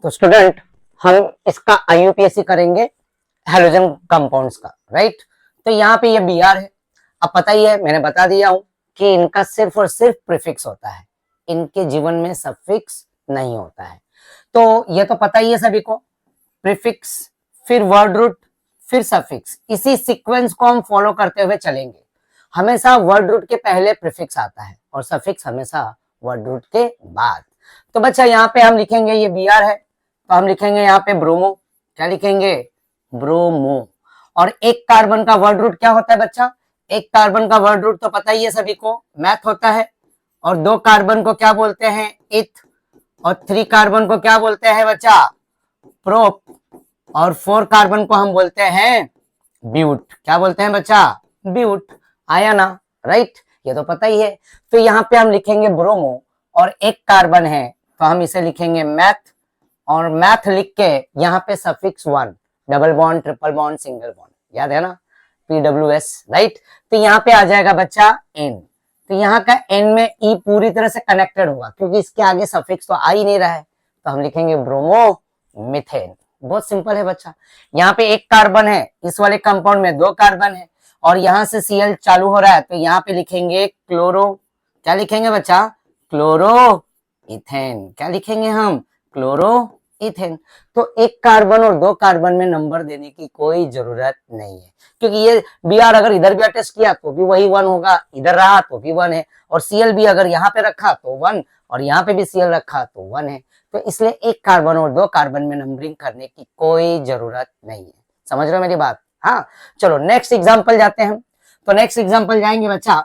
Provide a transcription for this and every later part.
तो स्टूडेंट हम इसका आईयूपीएससी करेंगे हेलोजन कंपाउंड्स का, राइट। तो यहाँ पे ये बी आर है। अब पता ही है, मैंने बता दिया हूं कि इनका सिर्फ और सिर्फ प्रीफिक्स होता है, इनके जीवन में सफिक्स नहीं होता है। तो ये तो पता ही है सभी को, प्रीफिक्स फिर वर्ड रूट फिर सफिक्स, इसी सीक्वेंस को हम फॉलो करते हुए चलेंगे। हमेशा वर्ड रूट के पहले प्रीफिक्स आता है और सफिक्स हमेशा वर्ड रूट के बाद। तो बच्चा यहाँ पे हम लिखेंगे, ये बी आर है तो हम लिखेंगे यहाँ पे ब्रोमो। क्या लिखेंगे? ब्रोमो। और एक कार्बन का वर्ड रूट क्या होता है बच्चा? एक कार्बन का वर्ड रूट तो पता ही है सभी को, मैथ होता है। और दो कार्बन को क्या बोलते हैं? इथ। और 3 कार्बन को क्या बोलते हैं बच्चा? प्रोप। और 4 कार्बन को हम बोलते हैं ब्यूट। क्या बोलते हैं बच्चा? ब्यूट। आया ना, राइट। ये तो पता ही है। तो यहाँ पे हम लिखेंगे ब्रोमो और एक कार्बन है तो हम इसे लिखेंगे मैथ। और मैथ लिख के यहाँ पे suffix 1, double bond, triple bond, single bond, याद है ना, PWS, राइट। तो यहाँ पे आ जाएगा बच्चा एन। तो यहाँ का एन में ई पूरी तरह से कनेक्टेड होगा क्योंकि इसके आगे सफिक्स तो आ ही नहीं रहा है, तो हम लिखेंगे ब्रोमो मिथेन। बहुत सिंपल है बच्चा। यहाँ पे एक कार्बन है, इस वाले कंपाउंड में 2 कार्बन है और यहाँ से Cl चालू हो रहा है तो यहाँ पे लिखेंगे क्लोरो। क्या लिखेंगे बच्चा? Chloro ethane. क्या लिखेंगे हम? Chloro ethane. तो एक कार्बन और 2 कार्बन में नंबर देने की कोई जरूरत नहीं है क्योंकि ये बी आर अगर इधर भी अटैच किया तो भी वही 1 होगा, इधर रहा तो भी 1 है, और Cl भी अगर यहाँ पे रखा तो 1 और यहाँ पे भी Cl रखा तो 1 है। तो इसलिए एक कार्बन और 2 कार्बन में नंबरिंग करने की कोई जरूरत नहीं है। समझ रहे हो मेरी बात? हाँ, चलो नेक्स्ट एग्जाम्पल जाते हैं। तो नेक्स्ट एग्जाम्पल जाएंगे बच्चा,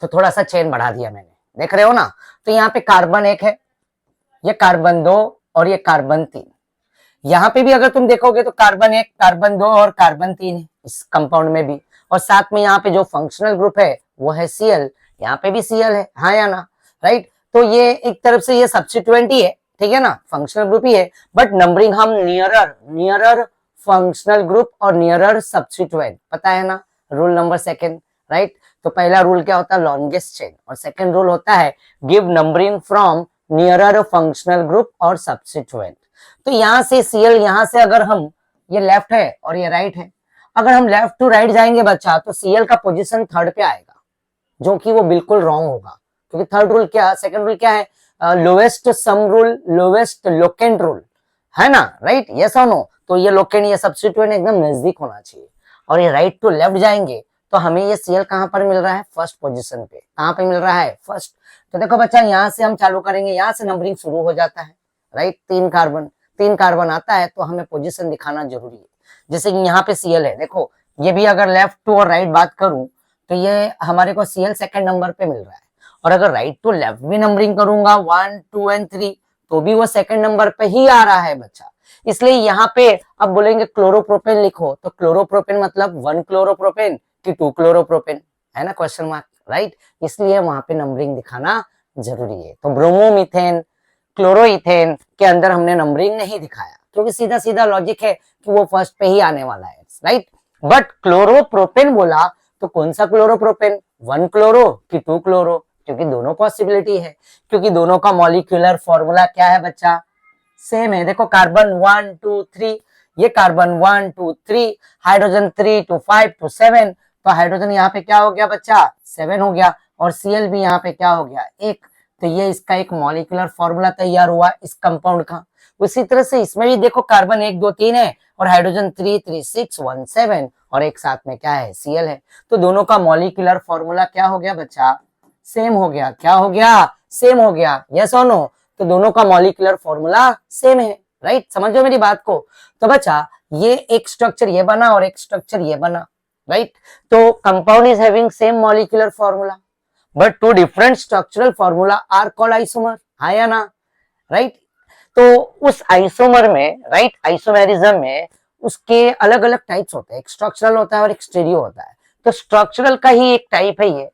तो थोड़ा सा चेन बढ़ा दिया मैंने, देख रहे हो ना। तो यहाँ पे कार्बन 1 है, ये कार्बन 2 और ये कार्बन 3। यहाँ पे भी अगर तुम देखोगे तो कार्बन 1, कार्बन 2 और कार्बन 3 है इस कंपाउंड में भी। और साथ में यहाँ पे जो फंक्शनल ग्रुप है वो है Cl, यहाँ पे भी Cl है, हाँ या ना, राइट। तो ये एक तरफ से ये सब्स्टिट्यूएंट ही है, ठीक है ना, फंक्शनल ग्रुप ही है, बट नंबरिंग हम नियरर फंक्शनल ग्रुप और नियरर सब्स्टिट्यूएंट, पता है ना, रूल नंबर 2, राइट। तो पहला रूल क्या होता है? Longest chain. और सेकंड रूल होता है give numbering from nearer functional group और सब्स्टिट्यूएंट। तो यहां से Cl, यहां से अगर हम, ये लेफ्ट है और ये राइट है, अगर हम लेफ्ट टू राइट जाएंगे बच्चा तो Cl का पोजीशन 3rd पे आएगा, जो कि वो बिल्कुल रॉन्ग होगा क्योंकि थर्ड रूल क्या, सेकंड रूल क्या है? Lowest sum rule, lowest locant rule, है ना, राइट। यस और नो? तो ये लोकेंट, ये सब्स्टिट्यूएंट एकदम नजदीक होना चाहिए। और ये राइट टू लेफ्ट जाएंगे तो हमें ये Cl कहां पर मिल रहा है? फर्स्ट पोजीशन पे। कहां पे मिल रहा है? फर्स्ट। तो देखो बच्चा, यहां से हम चालू करेंगे, यहां से नंबरिंग शुरू हो जाता है, राइट। 3 कार्बन आता है तो हमें पोजीशन दिखाना जरूरी है। जैसे कि यहाँ पे Cl है, देखो ये भी अगर लेफ्ट टू और राइट बात करूं तो ये हमारे को Cl सेकंड नंबर पे मिल रहा है। और अगर राइट टू लेफ्ट भी नंबरिंग करूंगा 1, 2 एंड 3 तो भी वो सेकंड नंबर पे ही आ रहा है बच्चा। इसलिए यहाँ पे अब बोलेंगे क्लोरोप्रोपेन लिखो, तो क्लोरोप्रोपेन मतलब 1 क्लोरोप्रोपेन कि 2 क्लोरोप्रोपेन, है ना, क्वेश्चन मार्क, राइट। इसलिए वहां पे नंबरिंग दिखाना जरूरी है। तो ब्रोमोमीथेन, क्लोरोइथेन के अंदर हमने नंबरिंग नहीं दिखाया क्योंकि सीधा सीधा लॉजिक है कि वो फर्स्ट पे ही आने वाला है, राइट। बट क्लोरोप्रोपेन बोला तो कौन सा क्लोरोप्रोपेन? 1 क्लोरो कि 2 क्लोरो? क्योंकि दोनों पॉसिबिलिटी है, क्योंकि दोनों का मॉलिक्यूलर फॉर्मूला क्या है बच्चा? सेम है। देखो कार्बन 1 2 3, ये कार्बन 1 2 3, हाइड्रोजन 3 to 5 to 7, तो हाइड्रोजन यहाँ पे क्या हो गया बच्चा? 7 हो गया। और Cl भी यहाँ पे क्या हो गया? 1। तो ये इसका एक मॉलिक्यूलर फॉर्मूला तैयार हुआ इस कंपाउंड का। उसी तरह से इसमें भी देखो कार्बन 1 2 3 है और हाइड्रोजन 3 3 6 1 7 और एक साथ में क्या है? Cl है। तो दोनों का मॉलिक्यूलर फॉर्मूला क्या हो गया बच्चा? सेम हो गया। क्या हो गया? सेम हो गया। यस और नो? तो दोनों का मॉलिक्यूलर फॉर्मूला सेम है, राइट। समझो मेरी बात को। तो बच्चा ये एक स्ट्रक्चर ये बना और एक स्ट्रक्चर ये बना, राइट। तो compound is having same molecular formula but 2 different structural formula are called isomer, हाँ या ना, राइट। तो उस आइसोमर में, राइट, आइसोमेरिज्म में उसके अलग अलग टाइप्स होते हैं, एक स्ट्रक्चरल होता है और एक स्टीरियो होता है। तो स्ट्रक्चरल का ही एक टाइप है ये,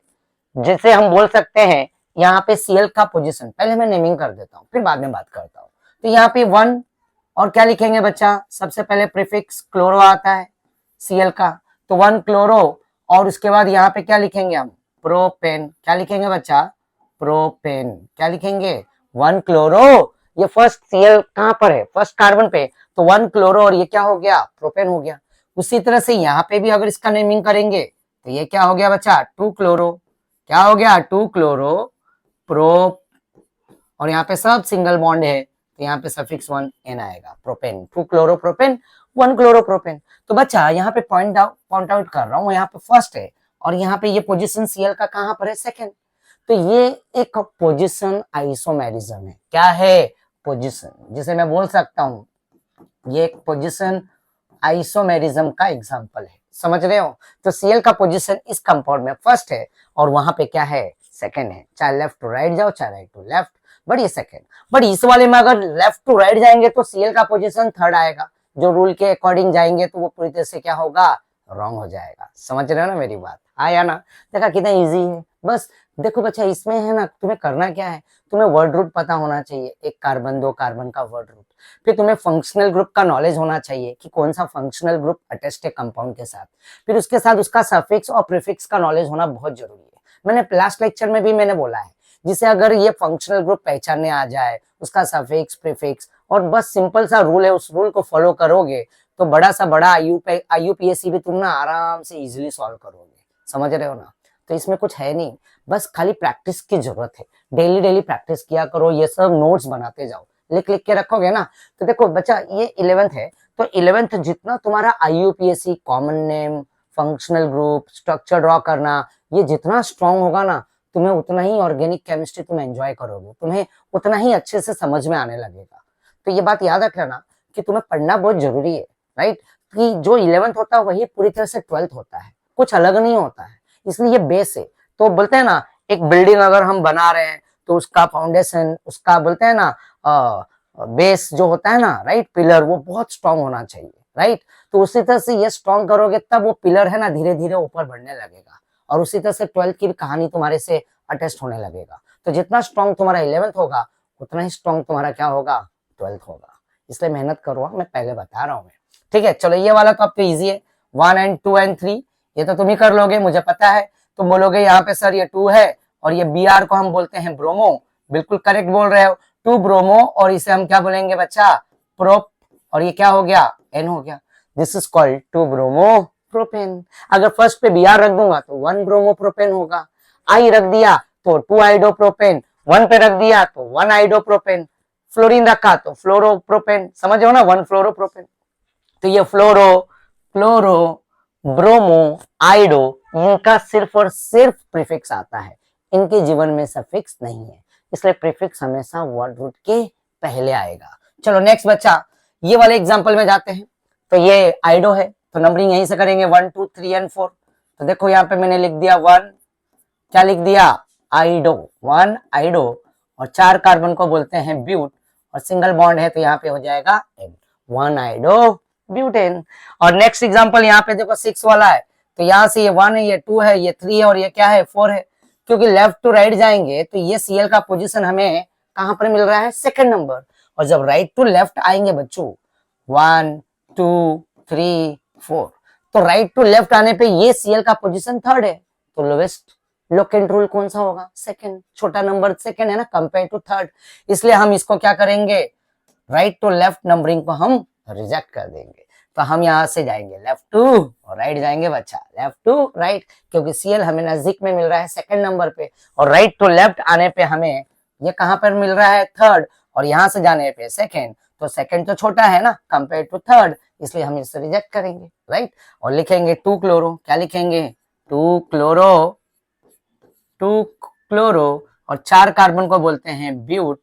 जिसे हम बोल सकते हैं यहाँ पे Cl का पोजीशन, पहले मैं नेमिंग कर देता हूँ फिर बाद में बात करता हूँ। तो यहाँ पे 1 और क्या लिखेंगे बच्चा? सबसे पहले प्रीफिक्स क्लोरो आता है Cl का, तो 1 क्लोरो। और उसके बाद यहाँ पे क्या लिखेंगे हम? प्रोपेन। क्या लिखेंगे बच्चा? प्रोपेन। क्या लिखेंगे? 1 क्लोरो ये फर्स्ट सीएल कहां पर है, फर्स्ट कार्बन पे, तो 1 क्लोरो और ये क्या हो गया, प्रोपेन हो गया। उसी तरह से यहाँ पे भी अगर इसका नेमिंग करेंगे तो ये क्या हो गया बच्चा, 2 क्लोरो, क्या हो गया, 2 क्लोरो प्रो, और यहाँ पे सब सिंगल बॉन्ड है तो यहाँ पे सफिक्स 1 एन आएगा, propane, 2 chloro propane, 1 chloro propane. तो बच्चा यहाँ पे पॉइंट आउट कर रहा हूँ, यहाँ पे फर्स्ट है और यहाँ पे ये पोजीशन सीएल का कहां पर है, सेकंड। तो ये एक पोजीशन आइसोमेरिज्म है। क्या है, पोजीशन, जिसे मैं बोल सकता हूँ ये एक पोजीशन आइसोमेरिज्म का एग्जांपल है, समझ रहे हो। तो सीएल का पोजीशन इस कंपाउंड में फर्स्ट है और वहां पे क्या है, सेकंड है। चाहे लेफ्ट टू राइट जाओ, चाहे राइट टू लेफ्ट, बट ये सेकंड। बट इस वाले में अगर लेफ्ट टू राइट जाएंगे तो सीएल का पोजीशन थर्ड आएगा, जो रूल के अकॉर्डिंग जाएंगे तो वो पूरी तरह से क्या होगा, रॉन्ग हो जाएगा। समझ रहे हो ना मेरी बात, आया ना, देखा कितना इजी है। बस देखो बच्चा, इसमें है ना, तुम्हें करना क्या है, तुम्हें वर्ड रूट पता होना चाहिए, एक कार्बन 2 कार्बन का वर्ड रूट। फिर तुम्हें फंक्शनल ग्रुप का नॉलेज होना चाहिए कि कौन सा फंक्शनल ग्रुप अटेस्ट है कंपाउंड के साथ। फिर उसके साथ उसका सफिक्स और प्रीफिक्स का नॉलेज होना बहुत जरूरी है। मैंने लास्ट लेक्चर में भी मैंने बोला है, जिसे अगर ये फंक्शनल ग्रुप पहचानने आ जाए, उसका सफिक्स प्रीफिक्स, और बस सिंपल सा रूल है, उस रूल को फॉलो करोगे तो बड़ा सा बड़ा आईयूपीएससी भी तुम ना आराम से इजीली सॉल्व करोगे। समझ रहे हो ना। तो इसमें कुछ है नहीं, बस खाली प्रैक्टिस की जरूरत है। डेली डेली प्रैक्टिस किया करो, ये सब नोट्स बनाते जाओ, लिख लिख के रखोगे ना। तो देखो बच्चा, ये 11th है, तो 11th जितना तुम्हारा आईयूपीएससी, common name, functional group, structure draw करना, ये जितना स्ट्रांग होगा ना, तुम्हें उतना ही ऑर्गेनिक केमिस्ट्री तुम एंजॉय करोगे, तुम्हें उतना ही अच्छे से समझ में आने लगेगा। तो ये बात याद रख लेना कि तुम्हें पढ़ना बहुत जरूरी है, राइट। कि जो 11th होता है वही पूरी तरह से 12th होता है, कुछ अलग नहीं होता है, इसलिए ये बेस है। तो बोलते हैं ना, एक बिल्डिंग अगर हम बना रहे हैं तो उसका फाउंडेशन, उसका बोलते हैं ना बेस जो होता है ना, राइट, पिलर, वो बहुत स्ट्रांग होना चाहिए, राइट। तो उसी तरह से ये स्ट्रांग करोगे तब वो पिलर है ना धीरे धीरे ऊपर बढ़ने लगेगा, और उसी तरह से 12th की भी कहानी तुम्हारे से अटेस्ट होने लगेगा। तो जितना स्ट्रांग तुम्हारा 11th होगा उतना ही स्ट्रांग तुम्हारा क्या होगा, 12th होगा। इसलिए मेहनत करो, मैं पहले बता रहा हूँ मैं, ठीक है। चलो ये वाला तो आपको इजी है, 1 and 2 and 3 ये तो तुम ही कर लोगे, मुझे पता है। तुम बोलोगे यहाँ पे सर ये 2 है और ये Br को हम बोलते हैं ब्रोमो, बिल्कुल करेक्ट बोल रहे हो, 2 ब्रोमो, और इसे हम क्या बोलेंगे बच्चा, प्रोप, और ये क्या हो गया, N हो गया। This is called 2 bromo propane. अगर फर्स्ट पे Br रख दूंगा तो 1 ब्रोमो प्रोपेन होगा, I रख दिया तो 2 आइडोप्रोपेन, 1 पे रख दिया तो 1 आइडोप्रोपेन, फ्लोरीन रखा तो फ्लोरोप्रोपेन, समझो ना, 1 फ्लोरोप्रोपेन। तो ये फ्लोरो, क्लोरो, ब्रोमो, आइडो, इनका सिर्फ और सिर्फ प्रीफिक्स आता है, इनके जीवन में सफिक्स नहीं है, इसलिए प्रीफिक्स हमेशा वर्ड रूट के पहले आएगा। चलो नेक्स्ट बच्चा, ये वाले एग्जांपल में जाते हैं। तो ये आइडो है तो नंबरिंग यहीं से करेंगे 1 2 3 and 4। तो देखो यहाँ पे मैंने लिख दिया 1, क्या लिख दिया, आइडो, 1 आइडो, और 4 कार्बन को बोलते हैं ब्यूट, और सिंगल बॉन्ड है तो यहाँ पे हो जाएगा N, 1 आइडो ब्यूटेन। और नेक्स्ट एग्जांपल यहाँ पे देखो 6 वाला है, तो यहाँ से ये 1 है, ये 2 है, ये 3 है, और ये क्या है, 4 है। क्योंकि लेफ्ट टू राइट जाएंगे तो ये Cl का पोजीशन हमें कहां पर मिल रहा है, सेकंड नंबर, और जब राइट टू लेफ्ट आएंगे बच्चों 1 2 3 4, तो राइट टू लेफ्ट आने पे ये Cl का पोजीशन थर्ड है, तो लोवेस्ट लोकेंट रूल कौन सा होगा, सेकंड, छोटा नंबर सेकंड है ना कंपेयर टू थर्ड, इसलिए हम इसको क्या करेंगे, राइट टू लेफ्ट नंबरिंग को हम रिजेक्ट कर देंगे। तो हम यहाँ से जाएंगे लेफ्ट टू और राइट जाएंगे बच्चा, लेफ्ट टू राइट, क्योंकि Cl हमें नजदीक में मिल रहा है सेकंड नंबर पे, और राइट टू लेफ्ट आने पे हमें ये कहां पर मिल रहा है, थर्ड, और यहाँ से जाने पे सेकंड, तो सेकंड तो छोटा है ना कंपेयर टू थर्ड, इसलिए हम इसे रिजेक्ट करेंगे, राइट। और लिखेंगे 2 क्लोरो, क्या लिखेंगे, 2 क्लोरो, 2 क्लोरो, और 4 कार्बन को बोलते हैं ब्यूट,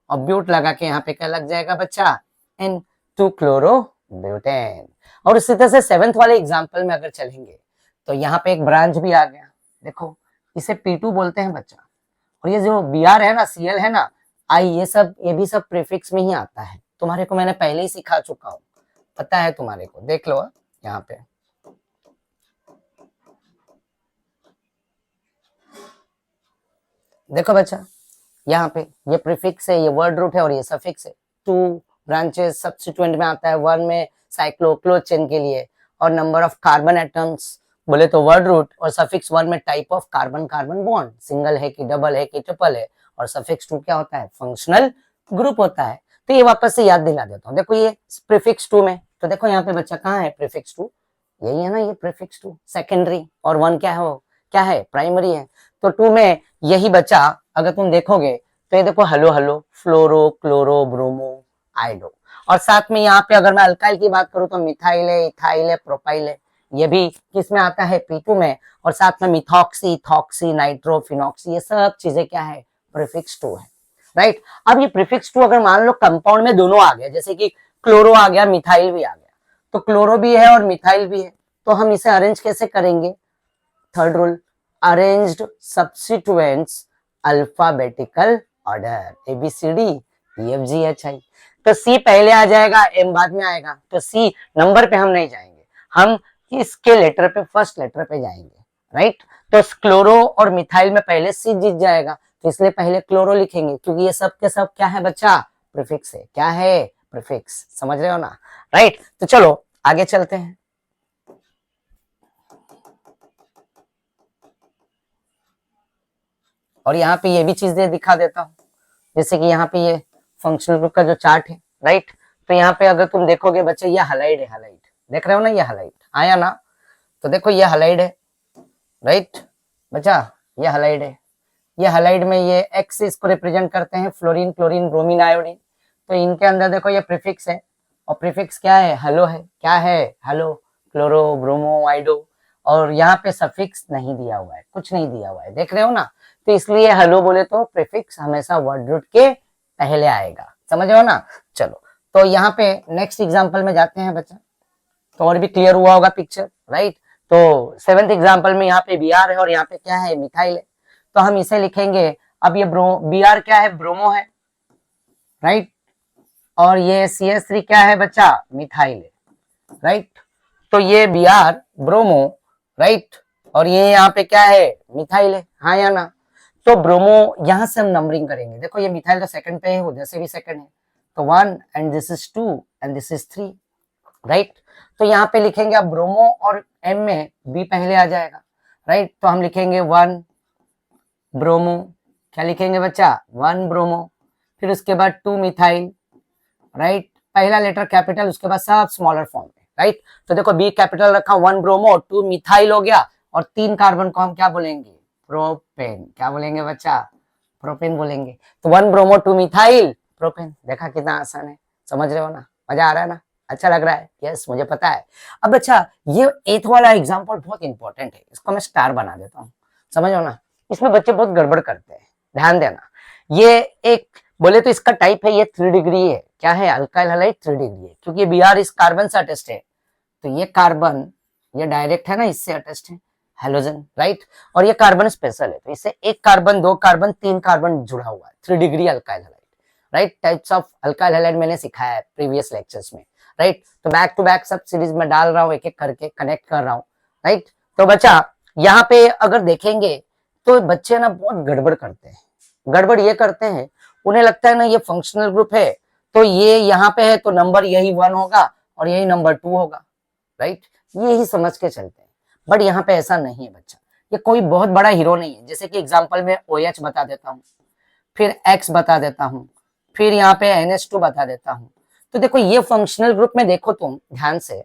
और ब्यूट लगा के यहाँ पे क्या लग जाएगा बच्चा, N, 2 क्लोरो ब्यूटेन। और इसी तरह से 7th वाले एग्जांपल में अगर चलेंगे तो यहाँ पे एक ब्रांच भी आ गया, देखो इसे P2 बोलते हैं बच्चा, और ये जो Br है ना, Cl है ना, I, ये भी सब प्रीफिक्स में ही आता है, तुम्हारे को मैंने पहले ही सिखा चुका हूँ, पता है तुम्हारे को, देख लो यहाँ पे। देखो बच्चा, यहाँ पे ये प्रीफिक्स है, ये वर्ड रूट है, और ये सफिक्स है। 2 ब्रांचेस सब्स्टिट्यूएंट में आता है, 1 में साइक्लोक्लोज चेन के लिए, और नंबर ऑफ कार्बन एटम्स बोले तो वर्ड रूट, और सफिक्स 1 में type of carbon carbon bond, single है कि डबल है कि ट्रिपल है, और सफिक्स 2 क्या होता है, फंक्शनल ग्रुप होता है। तो ये वापस से याद दिला देता हूँ। देखो ये प्रीफिक्स टू में, तो देखो यहाँ पे बच्चा कहाँ है प्रीफिक्स टू, यही है ना ये प्रीफिक्स टू सेकेंडरी, और वन क्या है, वो क्या है प्राइमरी है। तो टू में यही बच्चा अगर तुम देखोगे तो ये देखो हेलो हेलो, फ्लोरो, क्लोरो, ब्रोमो, आइडो, और साथ में यहाँ पे अगर मैं अल्काइल की बात करूँ तो मिथाइल है, इथाइल है, प्रोपाइल है, ये भी किस में आता है P2 में, और साथ में मिथॉक्सी, इथॉक्सी, नाइट्रो, फिनॉक्सी, ये सब चीजें क्या है प्रीफिक्स टू है, राइट। अब ये प्रीफिक्स टू अगर मान लो कंपाउंड में दोनों आ गया, जैसे कि क्लोरो आ गया, मिथाइल भी आ गया, तो क्लोरो भी है और मिथाइल भी है, तो हम इसे अरेंज कैसे करेंगे, third rule, arranged substituents alphabetical order, ABCD EFGHI। तो C पहले आ जाएगा, M बाद में आएगा, तो C नंबर पे हम नहीं जाएंगे, हम इसके लेटर पे, फर्स्ट लेटर पे जाएंगे, राइट। तो क्लोरो और मिथाइल में पहले C जीत जाएगा, तो इसलिए पहले क्लोरो लिखेंगे, क्योंकि ये सब के सब क्या है बच्चा, प्रीफिक्स है, क्या है प्रीफिक्स, समझ रहे हो ना, राइट। तो चलो आगे चलते हैं। और यहाँ पे ये भी चीज दिखा देता हूँ, जैसे कि यहाँ पे ये फंक्शनल ग्रुप का जो चार्ट है, राइट। तो यहाँ पे अगर तुम देखोगे बच्चे, ये हलाइड है, हलाइड देख रहे हो ना, ये हलाइड आया ना, तो देखो ये हलाइड है, राइट बच्चा, ये हलाइड है, ये हलाइड में ये एक्स इसको रिप्रेजेंट करते हैं, फ्लोरीन, क्लोरीन, ब्रोमीन, आयोडीन। तो इनके अंदर देखो ये प्रीफिक्स है, और प्रीफिक्स क्या है, हेलो है, क्या है हेलो, क्लोरो, ब्रोमो, आइडो, और यहाँ पे सफिक्स नहीं दिया हुआ है, कुछ नहीं दिया हुआ है, देख रहे हो ना। तो इसलिए हेलो बोले तो प्रीफिक्स हमेशा वर्ड रूट के पहले आएगा, समझ रहे हो ना। चलो तो यहाँ पे नेक्स्ट एग्जांपल में जाते हैं बच्चा, तो और भी क्लियर हुआ होगा पिक्चर, राइट। तो सेवेंथ एग्जांपल में यहाँ पे Br है और यहाँ पे क्या है मिथाइल है, तो हम इसे लिखेंगे, अब ये Br क्या है, ब्रोमो है, राइट, और ये CH3 क्या है बच्चा, मिथाइल है, राइट। तो ये Br ब्रोमो, राइट, और ये यहाँ पे क्या है मिथाइल है, हाँ या ना। तो ब्रोमो यहां से हम नंबरिंग करेंगे, देखो ये मिथाइल तो सेकंड पे है, उधर से भी सेकंड है, तो 1 and this is 2 and this is 3, right. तो यहाँ पे लिखेंगे, अब ब्रोमो और M में B पहले आ जाएगा, राइट। तो हम लिखेंगे 1 ब्रोमो, क्या लिखेंगे बच्चा, 1 ब्रोमो, फिर उसके बाद 2 मिथाइल, राइट, पहला लेटर कैपिटल, उसके बाद सब स्मॉलर फॉर्म में, राइट। तो देखो B कैपिटल रखा, 1 ब्रोमो, 2 मिथाइल हो गया, और 3 कार्बन को हम क्या बोलेंगे, प्रोपेन, क्या बोलेंगे बच्चा, प्रोपेन बोलेंगे। तो 1 ब्रोमो 2 मिथाइल प्रोपेन, देखा कितना आसान है, समझ रहे हो ना, मजा आ रहा है ना, अच्छा लग रहा है, यस मुझे पता है। अब अच्छा ये 8th वाला एग्जांपल बहुत इंपॉर्टेंट है, इसको मैं स्टार बना देता हूँ, समझो ना, इसमें बच्चे बहुत गड़बड़ करते हैं, ध्यान देना। ये एक बोले तो इसका टाइप है, ये 3 डिग्री है, क्या है, अल्काइल हैलाइड 3 डिग्री है, क्योंकि Br इस कार्बन से अटेस्ट है, तो ये कार्बन ये डायरेक्ट है ना, इससे अटेस्ट है हेलोजन, राइट, और ये कार्बन स्पेशल है, तो इससे एक कार्बन, 2 कार्बन, 3 कार्बन जुड़ा हुआ है, 3 degree alkyl halide, right. Types of alkyl halide मैंने सिखाया है प्रीवियस लेक्चर्स में, राइट। तो बैक टू बैक सब सीरीज में डाल रहा हूँ, एक एक करके कनेक्ट कर रहा हूँ, राइट। तो बच्चा यहाँ पे अगर देखेंगे तो बच्चे ना बहुत गड़बड़ करते हैं, गड़बड़ ये करते हैं, उन्हें लगता है ना ये फंक्शनल ग्रुप है, तो ये यहाँ पे है तो नंबर यही 1 होगा और यही नंबर 2 होगा, राइट, यही समझ के चलते हैं, बट यहाँ पे ऐसा नहीं है बच्चा, ये कोई बहुत बड़ा हीरो नहीं है। जैसे कि एग्जांपल में OH बता देता हूँ, फिर X बता देता हूँ, फिर यहाँ पे NH2 बता देता हूँ, तो देखो ये फंक्शनल ग्रुप में देखो तुम ध्यान से,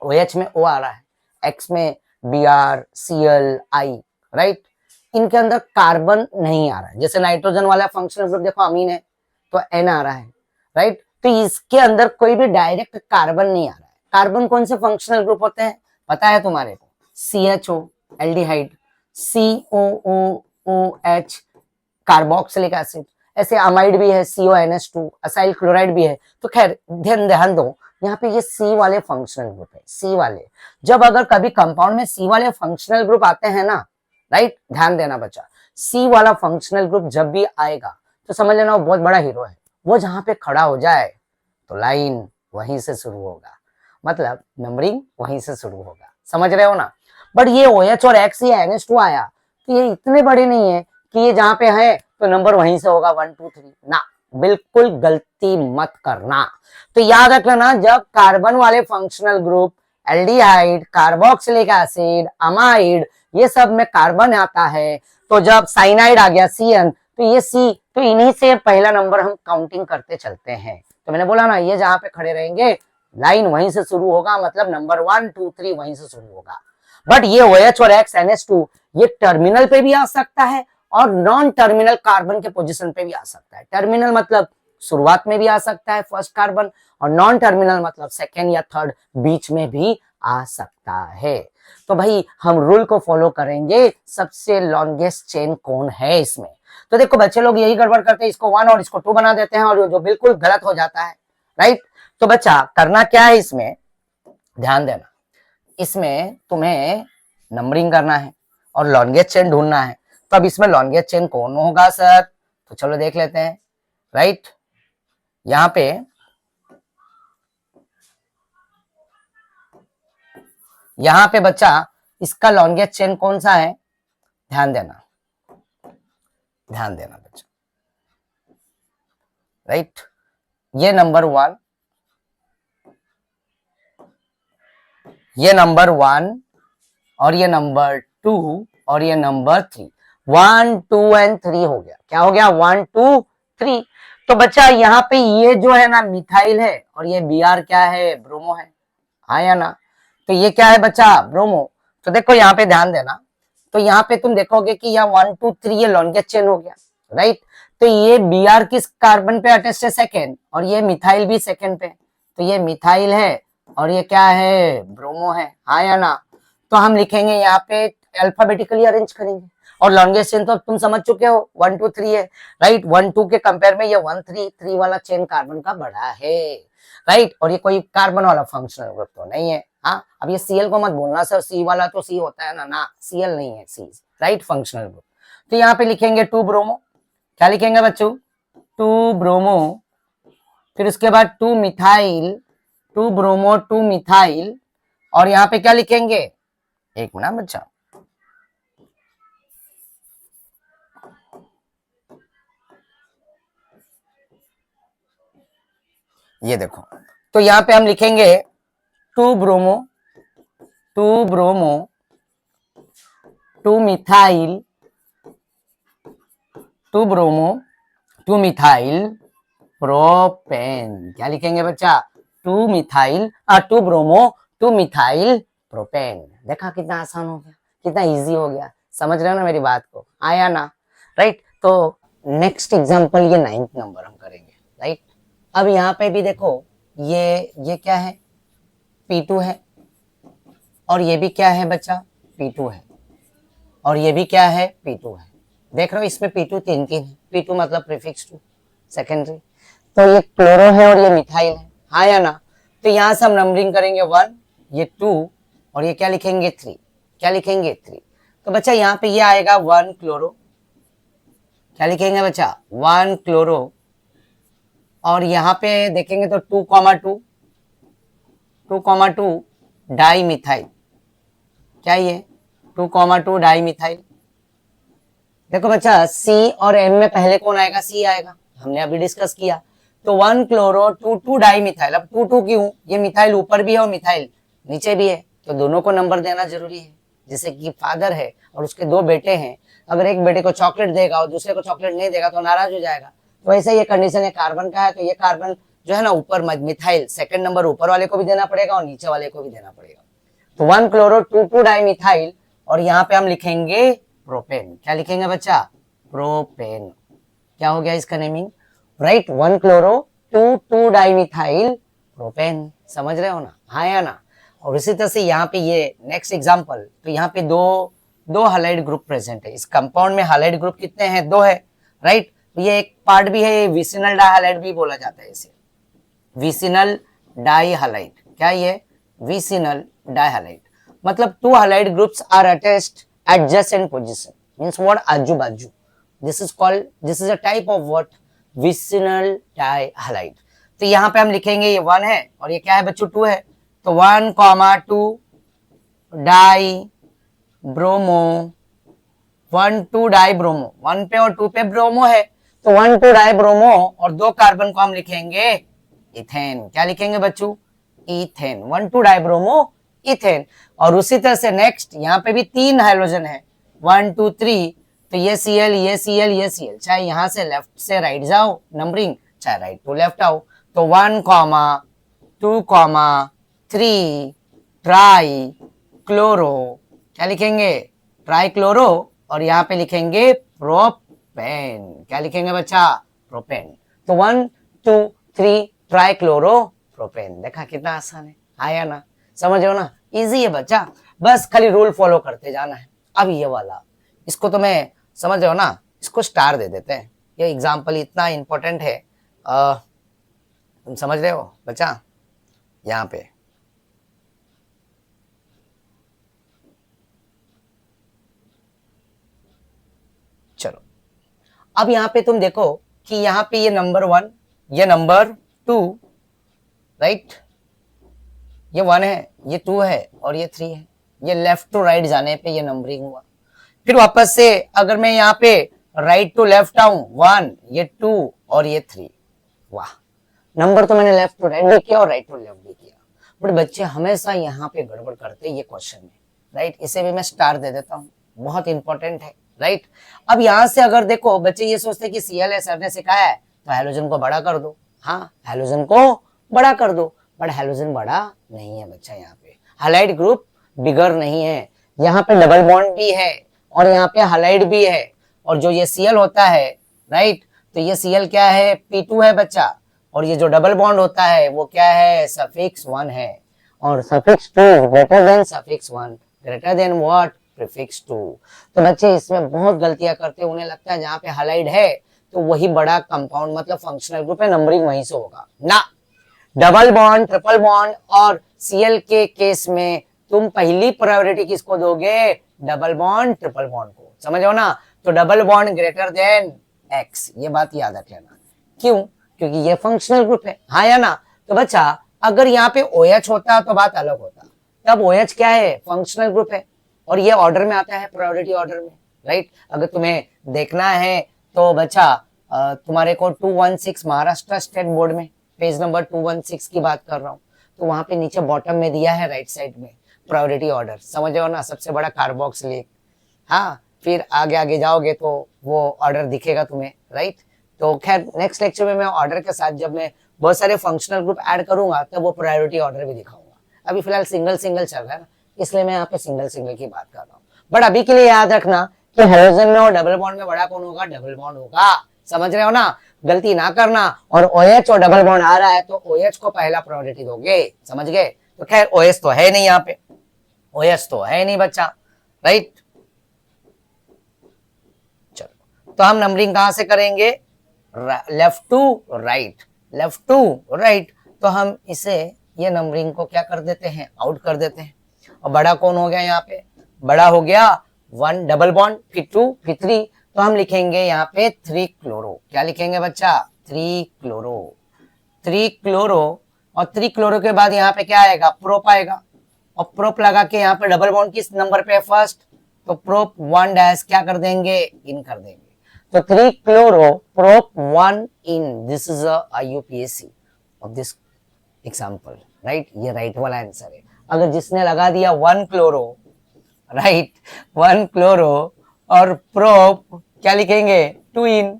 OH में O आ रहा है, X में Br, Cl, I, राइट, इनके अंदर कार्बन नहीं आ रहा है, जैसे नाइट्रोजन वाला फंक्शनल ग्रुप देखो अमीन है तो N आ रहा है, राइट। तो इसके अंदर कोई भी डायरेक्ट कार्बन नहीं आ रहा है। कार्बन कौन से फंक्शनल ग्रुप होते हैं पता है तुम्हारे को, CHO aldehyde, COOOH carboxylic acid, ऐसे अमाइड भी है, CONH2, असाइल क्लोराइड भी है। तो खैर ध्यान दो, यहाँ पे ये C वाले फंक्शनल ग्रुप है, C वाले। जब अगर कभी कंपाउंड में C वाले फंक्शनल ग्रुप आते हैं ना, राइट, ध्यान देना बच्चा, C वाला फंक्शनल ग्रुप जब भी आएगा तो समझ लेना वो बहुत बड़ा हीरो है, वो जहां पे खड़ा हो जाए तो लाइन वहीं से शुरू होगा, मतलब नंबरिंग वहीं से शुरू होगा, समझ रहे हो ना। बट ये OH और X या NH2 आया तो ये इतने बड़े नहीं है कि ये जहां पे है तो नंबर वहीं से होगा 1 2 3, ना, बिल्कुल गलती मत करना। तो याद रख लेना, जब कार्बन वाले functional group aldehyde, carboxylic acid, amide, ये सब में कार्बन आता है, तो जब साइनाइड आ गया CN, तो ये C, तो इन्हीं से पहला नंबर हम काउंटिंग करते चलते हैं। तो मैंने बोला ना, ये जहां पे खड़े रहेंगे लाइन वहीं से शुरू होगा, मतलब नंबर 1 2 3 वहीं से शुरू होगा। बट ये OH और X NH2 ये टर्मिनल पे भी आ सकता है और नॉन टर्मिनल कार्बन के पोजीशन पे भी आ सकता है। टर्मिनल मतलब शुरुआत में भी आ सकता है फर्स्ट कार्बन, और नॉन टर्मिनल मतलब सेकेंड या थर्ड बीच में भी आ सकता है। तो भाई हम रूल को फॉलो करेंगे, सबसे लॉन्गेस्ट चेन कौन है इसमें। तो देखो बच्चे लोग यही गड़बड़ करते हैं, इसको 1 और इसको 2 बना देते हैं, और जो बिल्कुल गलत हो जाता है, राइट। तो बच्चा करना क्या है इसमें, ध्यान देना, इसमें तुम्हें नंबरिंग करना है और लॉन्गेस्ट चेन ढूंढना है। तो अब इसमें लॉन्गेस्ट चेन कौन होगा सर, तो चलो देख लेते हैं, राइट। यहां पे बच्चा इसका लॉन्गेस्ट चेन कौन सा है, ध्यान देना बच्चा, राइट। ये नंबर 1, ये नंबर 1 और ये नंबर 2 और ये नंबर 3, 1 2 एंड 3 हो गया। क्या हो गया, 1 2 3। तो बच्चा यहाँ पे ये जो है ना मिथाइल है, और ये Br क्या है, ब्रोमो है, आया ना। तो ये क्या है बच्चा, ब्रोमो। तो देखो यहाँ पे ध्यान देना, तो यहाँ पे तुम देखोगे कि यहाँ 1 2 3 ये लॉन्गेस्ट चेन हो गया, राइट। तो ये Br किस कार्बन पे अटैच्ड है, सेकेंड, और ये मिथाइल भी सेकेंड पे। तो ये मिथाइल है और ये क्या है, ब्रोमो है, आया ना। तो हम लिखेंगे यहाँ पे अल्फाबेटिकली अरेंज करेंगे, और लॉन्गेस्ट चेन तो तुम समझ चुके हो 1 2 3 है, राइट। 1 2 के कंपेयर में ये 1 3 3 वाला चेन कार्बन का बड़ा है, राइट। और ये कोई कार्बन वाला फंक्शनल ग्रुप तो नहीं है। हाँ, अब ये Cl को मत बोलना सर, C वाला तो C होता है ना, ना Cl नहीं है, C, राइट, फंक्शनल ग्रुप। तो यहाँ पे लिखेंगे 2 ब्रोमो, क्या लिखेंगे बच्चों, 2 ब्रोमो, फिर उसके बाद 2 मिथाइल, 2 ब्रोमो 2 मिथाइल, और यहाँ पे क्या लिखेंगे, एक मिनट बच्चा, ये देखो, तो यहाँ पे हम लिखेंगे 2 bromo 2 bromo 2 methyl 2 bromo 2 methyl propane. क्या लिखेंगे बच्चा, 2 मिथाइल 2 ब्रोमो 2 मिथाइल प्रोपेन। देखा कितना आसान हो गया, कितना इजी हो गया, समझ रहे हो ना मेरी बात को, आया ना, राइट। तो नेक्स्ट एग्जांपल ये 9th नंबर हम करेंगे, राइट। अब यहाँ पे भी देखो, ये क्या है, P2 है, और ये भी क्या है बच्चा, P2 है, और ये भी क्या है, P2 है। देख रहे हो इसमें P2 3 है, P2 मतलब प्रीफिक्स 2, सेकेंडरी। तो ये क्लोरो है और ये मिथाइल है, हाँ या ना। तो यहाँ से हम नंबरिंग करेंगे 1, ये 2, और ये क्या लिखेंगे 3, क्या लिखेंगे 3। तो बच्चा यहाँ पे ये आएगा 1 क्लोरो, क्या लिखेंगे बच्चा, 1 क्लोरो, और यहाँ पे देखेंगे तो 2,2 2,2 डाई मिथाइल, क्या ये 2,2 डाई मिथाइल। देखो बच्चा C और M में पहले कौन आएगा, C आएगा, हमने अभी डिस्कस किया। तो 1 क्लोरो 2 2 डाई मिथाइल। अब 2 2 क्यों, ये मिथाइल ऊपर भी है और मिथाइल नीचे भी है, तो दोनों को नंबर देना जरूरी है। जैसे कि फादर है और उसके 2 बेटे हैं, अगर एक बेटे को चॉकलेट देगा और दूसरे को चॉकलेट नहीं देगा तो नाराज हो जाएगा। तो ऐसे ये कंडीशन है कार्बन का है, तो ये कार्बन जो है ना ऊपर मिथाइल, सेकंड नंबर ऊपर वाले को भी देना पड़ेगा और नीचे वाले को भी देना पड़ेगा। तो 1 क्लोरो 2 2 डाई मिथाइल, और यहाँ पे हम लिखेंगे प्रोपेन। क्या लिखेंगे बच्चा, प्रोपेन। क्या हो गया इसका naming, right, 1 chloro 2 2 di methyl propane. समझ रहे हो ना, हाँ या ना। और इसी तरह से यहाँ पे ये नेक्स्ट एग्जांपल, तो यहाँ पे दो हैलाइड ग्रुप प्रेजेंट है। इस कंपाउंड में हैलाइड ग्रुप कितने हैं, 2 है, राइट। ये एक पार्ट भी है, ये विसिनल डाइहैलाइड भी बोला जाता है इसे, विसिनल डाइहैलाइड। क्या ये, विसिनल डाइहैलाइड मतलब 2 halide groups are attached adjacent position, means what, आजू बाजू। this is a type of what, vicinal dihalide। तो यहाँ पे हम लिखेंगे ये 1 है और ये क्या है बच्चों, 2 है। तो 1,2 डाई ब्रोमो, 1 2 डाई ब्रोमो, 1 पे और 2 पे ब्रोमो है, तो 1 2 डाई ब्रोमो, और 2 कार्बन को हम लिखेंगे इथेन। क्या लिखेंगे बच्चों, इथेन, 1 2 डाई ब्रोमो इथेन। और उसी तरह से नेक्स्ट यहाँ पे भी 3 हाइड्रोजन है, 1 2 3, तो ये Cl, ये Cl, ये Cl, चाहे यहां से लेफ्ट से राइट जाओ नंबरिंग, चाहे राइट टू लेफ्ट आओ, तो 1, 2, 3 ट्राई क्लोरो, क्या लिखेंगे, ट्राई क्लोरो, और यहाँ पे लिखेंगे प्रोपेन, क्या लिखेंगे बच्चा, प्रोपेन। तो 1, 2, 3 ट्राई क्लोरो प्रोपेन, देखा कितना आसान है, आया ना, समझ हो ना, इजी है बच्चा, बस खाली रूल फॉलो करते जाना है। अब ये वाला, इसको तो मैं समझ रहे हो ना, इसको स्टार दे देते हैं, ये एग्जाम्पल इतना इंपॉर्टेंट है, तुम समझ रहे हो बच्चा, यहाँ पे चलो, अब यहाँ पे तुम देखो कि यहाँ पे ये नंबर 1, ये नंबर 2, राइट, ये 1 है, ये 2 है और ये 3 है, ये लेफ्ट टू राइट जाने पे ये नंबरिंग हुआ। फिर वापस से अगर मैं यहाँ पे राइट टू लेफ्ट आऊं, 1, ये 2 और ये 3, वाह, नंबर तो मैंने लेफ्ट टू राइट भी किया और राइट टू लेफ्ट भी किया, बट बच्चे हमेशा यहाँ पे गड़बड़ करते ये क्वेश्चन में, राइट, इसे भी मैं स्टार दे देता हूँ, बहुत इंपॉर्टेंट है, राइट। अब यहाँ से अगर देखो बच्चे ये सोचते हैं कि Cl है, सर ने सिखाया है तो हैलोजन को बड़ा कर दो, हाँ हैलोजन को बड़ा कर दो, बट हैलोजन बड़ा नहीं है बच्चा, यहाँ पे हैलाइड ग्रुप बिगर नहीं है, यहाँ पे डबल बॉन्ड भी है और यहाँ पे हैलाइड भी है, और जो ये Cl होता है, राइट, तो ये Cl क्या है, P2 है बच्चा, और ये जो डबल बॉन्ड होता है वो क्या है, सफिक्स 1 है, और suffix 2 greater than suffix 1, greater than what, prefix 2। तो बच्चे इसमें बहुत गलतियां करते हैं, उन्हें लगता है जहां पे हैलाइड है तो वही बड़ा कंपाउंड मतलब फंक्शनल ग्रुप है, नंबरिंग वहीं से होगा ना, डबल बॉन्ड, ट्रिपल बॉन्ड और Cl के केस में तुम पहली प्रायोरिटी किसको दोगे, डबल बॉन्ड ट्रिपल बॉन्ड को, समझो ना, तो double bond greater than X, ये बात याद रख लेना, क्यों, क्योंकि ये फंक्शनल ग्रुप है, हाँ या ना। तो बच्चा अगर यहाँ पे OH होता तो बात अलग होता, तब OH क्या है, फंक्शनल ग्रुप है, और ये ऑर्डर में आता है, प्रायोरिटी ऑर्डर में, राइट। अगर तुम्हें देखना है तो बच्चा तुम्हारे को 216 महाराष्ट्र स्टेट बोर्ड में पेज नंबर 216 की बात कर रहा हूँ, तो वहां पे नीचे बॉटम में दिया है राइट साइड में प्रायोरिटी ऑर्डर, समझ रहे हो ना, सबसे बड़ा कार्बोक्सिलिक, हाँ, फिर आगे आगे जाओगे तो वो ऑर्डर दिखेगा तुम्हें, राइट। तो खैर नेक्स्ट लेक्चर में मैं ऑर्डर के साथ जब मैं बहुत सारे फंक्शनल ग्रुप ऐड करूंगा तब वो प्रायोरिटी ऑर्डर भी दिखाऊंगा, अभी फिलहाल सिंगल सिंगल चल रहा है ना, इसलिए मैं यहाँ पे सिंगल सिंगल की बात कर रहा हूँ, बट अभी के लिए याद रखना कि हाइड्रोजन में और डबल बॉन्ड में बड़ा कौन होगा, डबल बॉन्ड होगा, समझ रहे हो ना, गलती ना करना, और OH और डबल बॉन्ड आ रहा है तो OH को पहला प्रायोरिटी दोगे, समझ गए। तो खैर OH तो है नहीं यहाँ पे, OH तो है नहीं बच्चा, राइट। चलो तो हम नंबरिंग कहां से करेंगे, left to right, left to right, तो हम इसे ये नंबरिंग को क्या कर देते हैं, आउट कर देते हैं, और बड़ा कौन हो गया यहाँ पे, बड़ा हो गया 1 डबल बॉन्ड, फिर 2 फिर 3, तो हम लिखेंगे यहाँ पे 3 क्लोरो, क्या लिखेंगे बच्चा, 3 क्लोरो, 3 क्लोरो, और 3 क्लोरो के बाद यहाँ पे क्या आएगा, प्रोप आएगा, और प्रोप लगा के यहाँ पे डबल बॉन्ड किस नंबर पे फर्स्ट, तो प्रोप 1 डैश क्या कर देंगे, इन कर देंगे, तो 3 chloro prop 1 in, this is a IUPAC of this example, right, ये राइट वाला आंसर है। अगर जिसने लगा दिया 1 क्लोरो, राइट, 1 क्लोरो और प्रोप क्या लिखेंगे, 2 इन,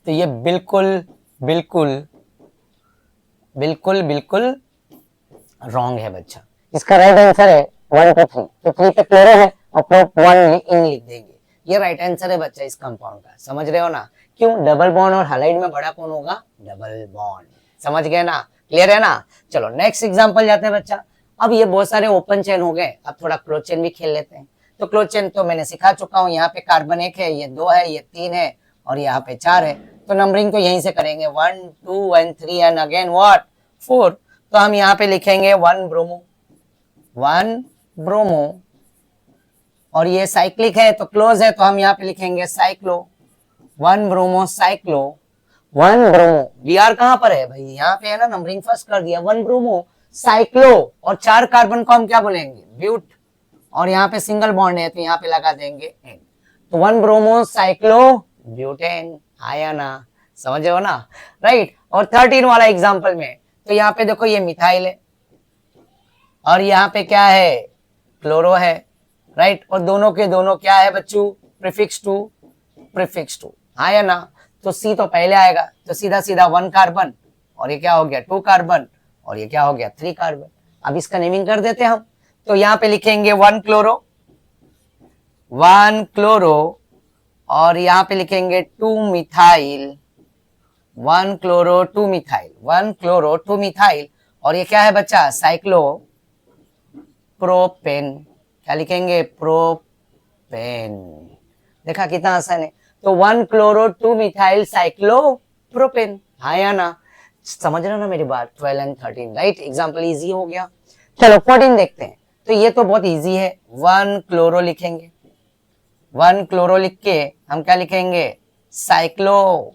तो ये बिल्कुल बिल्कुल बिल्कुल बिल्कुल रॉन्ग है बच्चा, इसका राइट आंसर है 1 to 3, तो 3 पे क्लोरो है और प्रोप 1 इन लिख देंगे, ये राइट आंसर है बच्चा इस कंपाउंड का, समझ रहे हो ना, क्यों, डबल बॉन्ड और हैलाइड में बड़ा कौन होगा, डबल बॉन्ड, समझ गए ना, क्लियर है ना। चलो नेक्स्ट एग्जांपल जाते हैं बच्चा, अब ये बहुत सारे ओपन चेन हो गए, अब थोड़ा क्लोज चेन भी खेल लेते हैं, तो क्लोज चेन तो मैंने सिखा चुका हूँ, यहाँ पे कार्बन 1 है, ये 2 है, ये 3 है और यहाँ पे 4 है, तो नंबरिंग तो यहीं से करेंगे 1 2 एंड 3 एंड अगेन व्हाट 4, तो हम यहाँ पे लिखेंगे 1 ब्रोमो, 1 ब्रोमो, और ये साइक्लिक है तो क्लोज है, तो हम यहाँ पे लिखेंगे cyclo, 1 bromo cyclo, 1 bromo, Br कहां पर है भाई, यहाँ पे है ना, नंबरिंग फर्स्ट कर दिया, 1 ब्रोमो साइक्लो, और 4 कार्बन को हम क्या बोलेंगे, ब्यूट, और यहाँ पे सिंगल बॉन्ड है तो यहाँ पे लगा देंगे एन, तो 1 ब्रोमो साइक्लो ब्यूटेन, आया ना, समझे हो ना, राइट। और 13 वाला एग्जांपल में तो यहाँ पे देखो ये मिथाइल है और यहाँ पे क्या है, क्लोरो है, राइट, और दोनों के दोनों क्या है बच्चों, प्रीफिक्स टू, हाँ या ना। तो सी तो पहले आएगा, तो सीधा सीधा 1 कार्बन, और ये क्या हो गया 2 कार्बन, और ये क्या हो गया 3 कार्बन। अब इसका नेमिंग कर देते हैं हम। तो यहाँ पे लिखेंगे 1 क्लोरो, और यहाँ पे लिखेंगे 2 मिथाइल, 1 क्लोरो 2 मिथाइल, और ये क्या है बच्चा साइक्लो प्रोपेन। क्या लिखेंगे प्रोपेन। देखा कितना आसान है। तो 1 क्लोरो 2 मिथाइल साइक्लोप्रोपेन, हाँ या ना। समझ रहे हो ना मेरी बात। 12 एंड 13, राइट। एग्जाम्पल इजी हो गया। चलो 14 देखते हैं। तो ये तो बहुत इजी है। 1 क्लोरो लिखेंगे, 1 क्लोरो लिख के हम क्या लिखेंगे साइक्लो,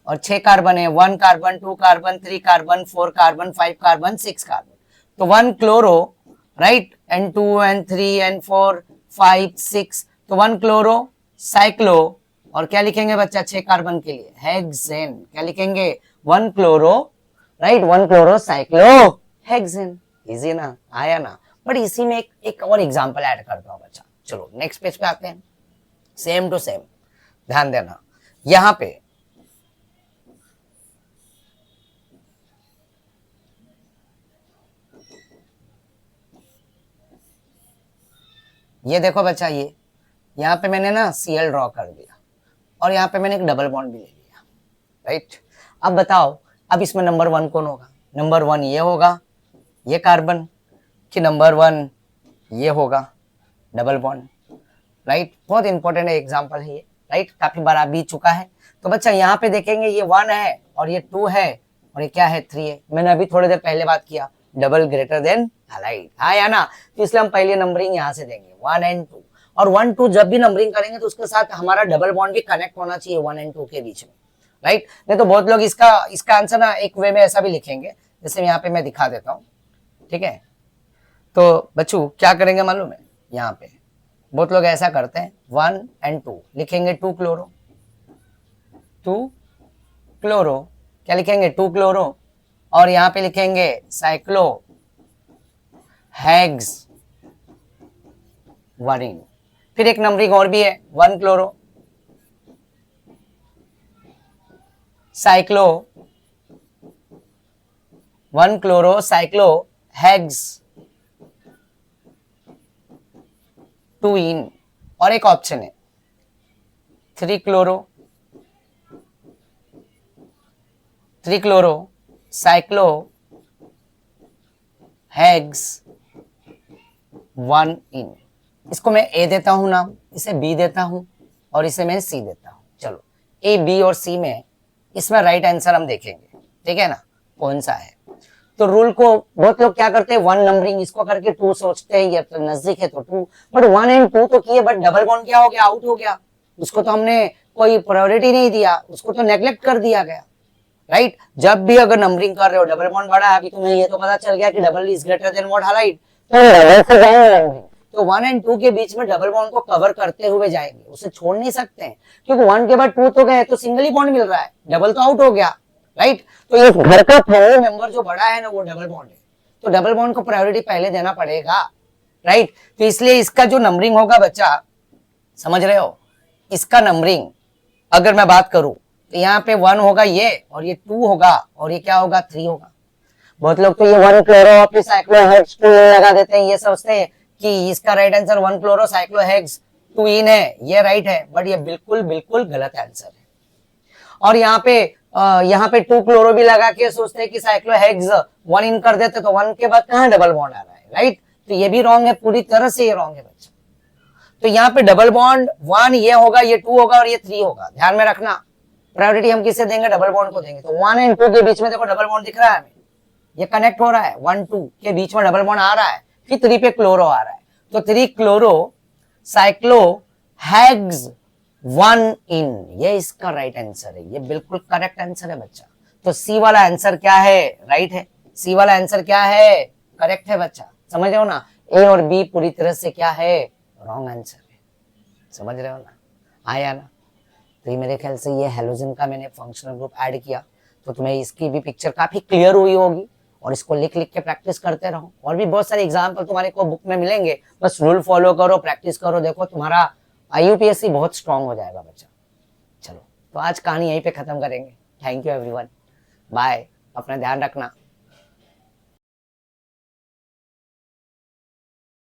और 6 कार्बन है, 1 carbon 2 carbon 3 carbon 4 carbon 5 carbon 6 carbon. तो 1 chloro, right, and 2 and 3 and 4 5 6, तो 1 क्लोरो साइक्लो, और क्या लिखेंगे बच्चा 6 कार्बन के लिए हेक्सेन। क्या लिखेंगे 1 chloro, right, 1 chloro cyclo hexane. Easy ना, आया ना। बट इसी में एक और एग्जांपल ऐड करता हूं बच्चा। चलो नेक्स्ट पेज पे आते हैं। सेम टू सेम, ध्यान देना। यहां पे ये देखो बच्चा, ये यहाँ पे मैंने ना Cl ड्रॉ कर दिया, और यहाँ पे मैंने एक डबल बॉन्ड भी ले लिया, राइट। अब बताओ, अब इसमें नंबर 1 कौन होगा? नंबर 1 ये होगा, ये कार्बन, कि नंबर 1 ये होगा डबल बॉन्ड, राइट। बहुत इंपॉर्टेंट एग्जांपल है ये, राइट, काफी बार आ भी चुका है। तो बच्चा यहाँ पे देखेंगे ये 1 है, और ये 2 है, और ये क्या है 3 है। मैंने अभी थोड़ी देर पहले बात किया, डबल ग्रेटर देन हैलाइड, हाँ या ना। तो इसलिए हम पहले नंबरिंग यहाँ से देंगे 1 एंड 2, और 1 2 जब भी नंबरिंग करेंगे तो उसके साथ हमारा डबल बॉन्ड भी कनेक्ट होना चाहिए 1 एंड 2 के बीच में, राइट। नहीं तो बहुत लोग इसका आंसर ना एक वे में ऐसा भी लिखेंगे, जैसे यहाँ पे मैं दिखा देता हूँ, ठीक है। तो बच्चों क्या करेंगे मालूम है, यहाँ पे बहुत लोग ऐसा करते हैं 1 एंड 2 लिखेंगे 2 क्लोरो, क्या लिखेंगे 2 क्लोरो, और यहाँ पे लिखेंगे साइक्लो हेक्स वरीन। फिर एक नंबरिंग और भी है 1 chloro cyclo, 1 chloro cyclo hex 2 इन, और एक ऑप्शन है 3 क्लोरो साइक्लो हेक्स 1 इन। इसको मैं ए देता हूं नाम, इसे बी देता हूं, और इसे मैं सी देता हूं। चलो ए बी और सी में इसमें राइट आंसर हम देखेंगे, ठीक है ना, कौन सा है। तो रूल को बहुत लोग क्या करते हैं 1 नंबरिंग इसको करके 2 सोचते हैं, ये तो नजदीक है तो 2, बट 1 एंड 2 तो किए, बट डबल बॉन्ड क्या हो गया, आउट हो गया। उसको तो हमने कोई प्रायोरिटी नहीं दिया, उसको तो नेग्लेक्ट कर दिया गया, राइट। जब भी अगर नंबरिंग कर रहे हो डबल बॉन्ड बड़ा है, अभी तुम्हें ये तो पता चल गया कि double is greater than what halide, तो 1 एंड 2 के बीच में डबल बॉन्ड को कवर करते हुए जाएंगे, उसे छोड़ नहीं सकते हैं, क्योंकि 1 के बाद 2 तो गए तो सिंगल ही बॉन्ड मिल रहा है, डबल तो आउट हो गया, राइट। तो इस घर का फैमिली मेंबर जो बड़ा है ना वो डबल बॉन्ड है, तो डबल बॉन्ड को प्रायोरिटी पहले देना पड़ेगा, राइट। तो इसलिए इसका जो नंबरिंग होगा बच्चा, समझ रहे हो, इसका नंबरिंग अगर मैं बात करूं तो यहाँ पे 1 होगा ये, और ये 2 होगा, और ये क्या होगा 3 होगा। बहुत लोग तो ये 1 क्लोरो फिर साइक्लोहेक्स 2 लगा देते हैं, ये सोचते हैं कि इसका राइट आंसर 1 क्लोरो साइक्लोहेक्स 2 इन है, ये राइट है, बट ये बिल्कुल बिल्कुल गलत आंसर है। और यहाँ पे 2 क्लोरो भी लगा के सोचते हैं कि साइक्लोहेक्स 1 इन कर देते, तो 1 के बाद कहाँ डबल बॉन्ड आ रहा है, राइट। तो ये भी रॉन्ग है, पूरी तरह से ये रॉन्ग है बच्चा। तो यहाँ पे डबल बॉन्ड 1 ये होगा, ये 2 होगा, और ये 3 होगा, ध्यान में रखना। प्रायोरिटी हम किसे देंगे, डबल बॉन्ड को देंगे। तो 1 एंड 2 के बीच में देखो डबल बॉन्ड दिख रहा है हमें, ये कनेक्ट हो रहा है, 1 2 के बीच में डबल बॉन्ड आ रहा है, फिर 3 पे क्लोरो आ रहा है, तो 3 क्लोरो साइक्लो हेक्स 1 इन, ये इसका राइट आंसर है, ये बिल्कुल करेक्ट आंसर है बच्चा। तो सी वाला आंसर क्या है, राइट है। सी वाला आंसर क्या है, करेक्ट है बच्चा, समझ रहे हो ना। ए और बी पूरी तरह से क्या है, रॉन्ग आंसर है, समझ रहे हो ना, आया ना। तो ये मेरे ख्याल से ये हेलोजन का मैंने फंक्शनल ग्रुप ऐड किया, तो तुम्हें इसकी भी पिक्चर काफी क्लियर हुई होगी, और इसको लिख लिख के प्रैक्टिस करते रहो। और भी बहुत सारे एग्जाम्पल तुम्हारे को बुक में मिलेंगे, बस रूल फॉलो करो, प्रैक्टिस करो, देखो तुम्हारा IUPAC बहुत स्ट्रांग हो जाएगा बच्चा। चलो, तो आज कहानी यहीं पे खत्म करेंगे। थैंक यू एवरीवन, बाय, अपना ध्यान रखना।